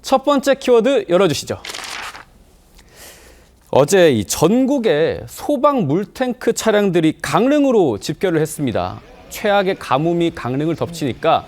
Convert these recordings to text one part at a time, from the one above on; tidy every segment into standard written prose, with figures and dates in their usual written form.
첫 번째 키워드 열어주시죠. 어제 이 전국의 소방 물탱크 차량들이 강릉으로 집결을 했습니다. 최악의 가뭄이 강릉을 덮치니까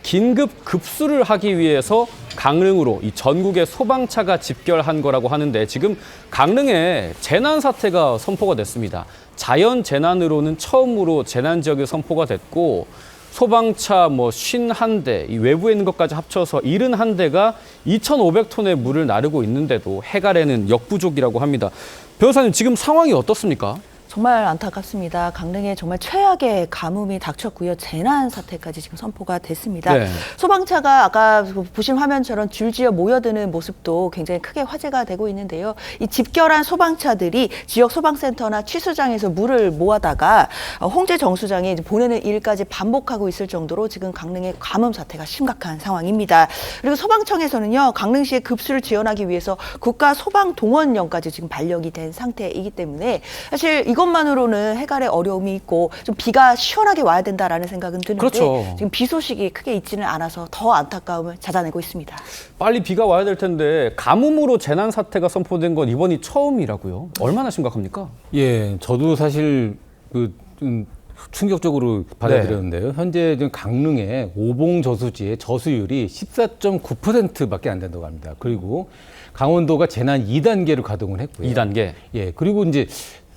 긴급 급수를 하기 위해서 강릉으로 이 전국의 소방차가 집결한 거라고 하는데 지금 강릉에 재난 사태가 선포가 됐습니다. 자연 재난으로는 처음으로 재난 지역이 선포가 됐고 소방차 51대, 이 외부에 있는 것까지 합쳐서 71대가 2,500톤의 물을 나르고 있는데도 해갈에는 역부족이라고 합니다. 변호사님, 지금 상황이 어떻습니까? 정말 안타깝습니다. 강릉에 정말 최악의 가뭄이 닥쳤고요. 재난 사태까지 지금 선포가 됐습니다. 네. 소방차가 아까 보신 화면처럼 줄지어 모여드는 모습도 굉장히 크게 화제가 되고 있는데요. 이 집결한 소방차들이 지역 소방센터나 취수장에서 물을 모아다가 홍제 정수장에 이제 보내는 일까지 반복하고 있을 정도로 지금 강릉의 가뭄 사태가 심각한 상황입니다. 그리고 소방청에서는요, 강릉시의 급수를 지원하기 위해서 국가소방동원령까지 지금 발령이 된 상태이기 때문에 사실 이것만으로는 해갈에 어려움이 있고 좀 비가 시원하게 와야 된다라는 생각은 드는데 그렇죠. 지금 비 소식이 크게 있지는 않아서 더 안타까움을 자자내고 있습니다. 빨리 비가 와야 될 텐데 가뭄으로 재난 사태가 선포된 건 이번이 처음이라고요. 얼마나 심각합니까? 예, 저도 사실 좀 충격적으로 받아들였는데요. 현재 지금 강릉의 오봉 저수지의 저수율이 14.9%밖에 안 된다고 합니다. 그리고 강원도가 재난 2단계를 가동을 했고요. 2단계. 예, 그리고 이제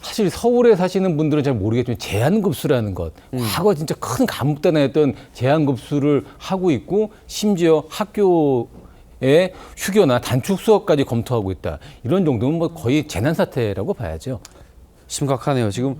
사실 서울에 사시는 분들은 잘 모르겠지만 제한급수라는 것, 과거 진짜 큰 가뭄단에 제한급수를 하고 있고 심지어 학교에 휴교나 단축 수업까지 검토하고 있다. 이런 정도면 거의 재난 사태라고 봐야죠. 심각하네요. 지금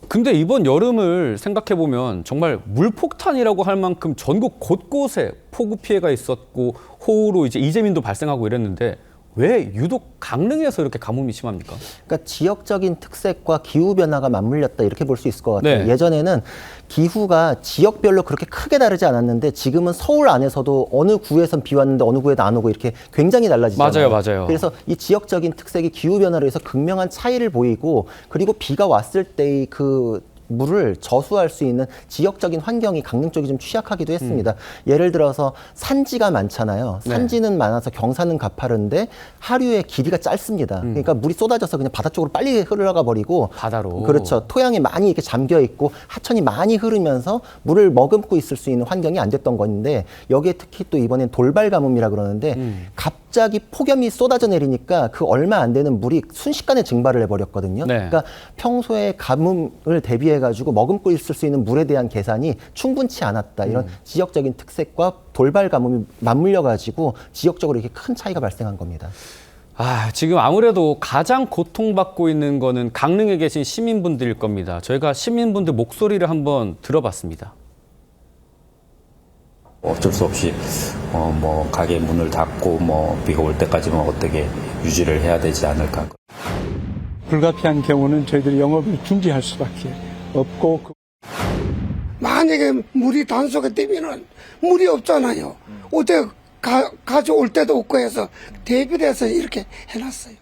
근데 이번 여름을 생각해 보면 정말 물폭탄이라고 할 만큼 전국 곳곳에 폭우 피해가 있었고 호우로 이제 이재민도 발생하고 이랬는데 왜 유독 강릉에서 이렇게 가뭄이 심합니까? 그러니까 지역적인 특색과 기후 변화가 맞물렸다 이렇게 볼 수 있을 것 같아요. 네. 예전에는 기후가 지역별로 그렇게 크게 다르지 않았는데 지금은 서울 안에서도 어느 구에선 비 왔는데 어느 구에도 안 오고 이렇게 굉장히 달라지잖아요. 맞아요. 그래서 이 지역적인 특색이 기후 변화로 해서 극명한 차이를 보이고 그리고 비가 왔을 때의 그 물을 저수할 수 있는 지역적인 환경이 강릉 쪽이 좀 취약하기도 했습니다. 예를 들어서 산지가 많잖아요. 산지는 많아서 경사는 가파른데 하류의 길이가 짧습니다. 그러니까 물이 쏟아져서 그냥 바다 쪽으로 빨리 흘러가 버리고 바다로. 그렇죠. 토양이 많이 이렇게 잠겨 있고 하천이 많이 흐르면서 물을 머금고 있을 수 있는 환경이 안 됐던 건데 여기에 특히 또 이번엔 돌발 가뭄이라 그러는데 갑자기 폭염이 쏟아져 내리니까 그 얼마 안 되는 물이 순식간에 증발을 해버렸거든요. 네. 그러니까 평소에 가뭄을 대비해 가지고 머금고 있을 수 있는 물에 대한 계산이 충분치 않았다. 이런 지역적인 특색과 돌발 가뭄이 맞물려 가지고 지역적으로 이렇게 큰 차이가 발생한 겁니다. 지금 아무래도 가장 고통받고 있는 거는 강릉에 계신 시민분들일 겁니다. 저희가 시민분들 목소리를 한번 들어봤습니다. 어쩔 수 없이 가게 문을 닫고 비가 올 때까지만 어떻게 유지를 해야 되지 않을까. 불가피한 경우는 저희들이 영업을 중지할 수밖에 없고. 만약에 물이 단속이 되면은 물이 없잖아요. 어제 가져올 때도 없고 해서 대비를 해서 이렇게 해놨어요.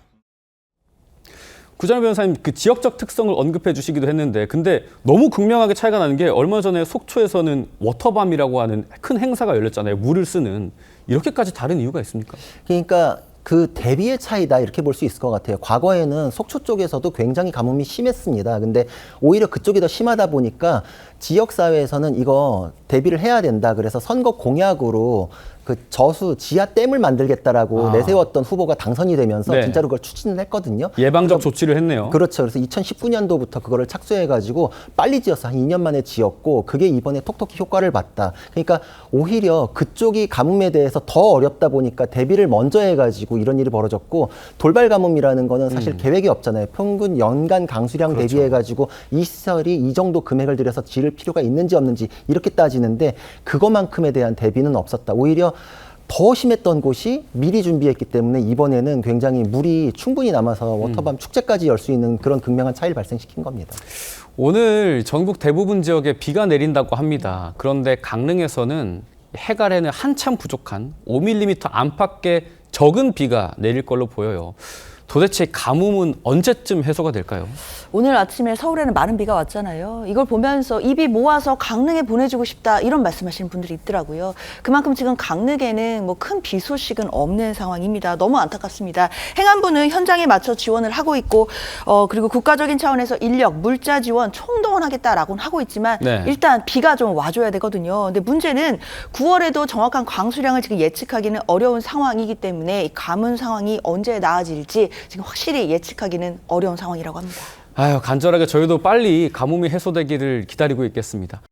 구자명 변호사님 그 지역적 특성을 언급해 주시기도 했는데 근데 너무 극명하게 차이가 나는 게 얼마 전에 속초에서는 워터밤이라고 하는 큰 행사가 열렸잖아요. 물을 쓰는. 이렇게까지 다른 이유가 있습니까? 그러니까 그 대비의 차이다 이렇게 볼 수 있을 것 같아요. 과거에는 속초 쪽에서도 굉장히 가뭄이 심했습니다. 근데 오히려 그쪽이 더 심하다 보니까 지역사회에서는 이거 대비를 해야 된다. 그래서 선거 공약으로 그 저수 지하댐을 만들겠다라고 내세웠던 후보가 당선이 되면서 네. 진짜로 그걸 추진을 했거든요. 예방적 조치를 했네요. 그렇죠. 그래서 2019년도부터 그거를 착수해가지고 빨리 지어서 한 2년 만에 지었고 그게 이번에 톡톡히 효과를 봤다. 그러니까 오히려 그쪽이 가뭄에 대해서 더 어렵다 보니까 대비를 먼저 해가지고 이런 일이 벌어졌고 돌발 가뭄이라는 거는 사실 계획이 없잖아요. 평균 연간 강수량 그렇죠. 대비해가지고 이 시설이 이 정도 금액을 들여서 지을 필요가 있는지 없는지 이렇게 따지는데 그것만큼에 대한 대비는 없었다. 오히려 더 심했던 곳이 미리 준비했기 때문에 이번에는 굉장히 물이 충분히 남아서 워터밤 축제까지 열 수 있는 그런 극명한 차이를 발생시킨 겁니다. 오늘 전국 대부분 지역에 비가 내린다고 합니다. 그런데 강릉에서는 해갈에는 한참 부족한 5mm 안팎의 적은 비가 내릴 걸로 보여요. 도대체 가뭄은 언제쯤 해소가 될까요? 오늘 아침에 서울에는 많은 비가 왔잖아요. 이걸 보면서 이 비 모아서 강릉에 보내주고 싶다 이런 말씀하시는 분들이 있더라고요. 그만큼 지금 강릉에는 뭐 큰 비 소식은 없는 상황입니다. 너무 안타깝습니다. 행안부는 현장에 맞춰 지원을 하고 있고 그리고 국가적인 차원에서 인력, 물자 지원 총동원하겠다라고는 하고 있지만 네. 일단 비가 좀 와줘야 되거든요. 근데 문제는 9월에도 정확한 강수량을 지금 예측하기는 어려운 상황이기 때문에 이 가뭄 상황이 언제 나아질지 지금 확실히 예측하기는 어려운 상황이라고 합니다. 아유, 간절하게 저희도 빨리 가뭄이 해소되기를 기다리고 있겠습니다.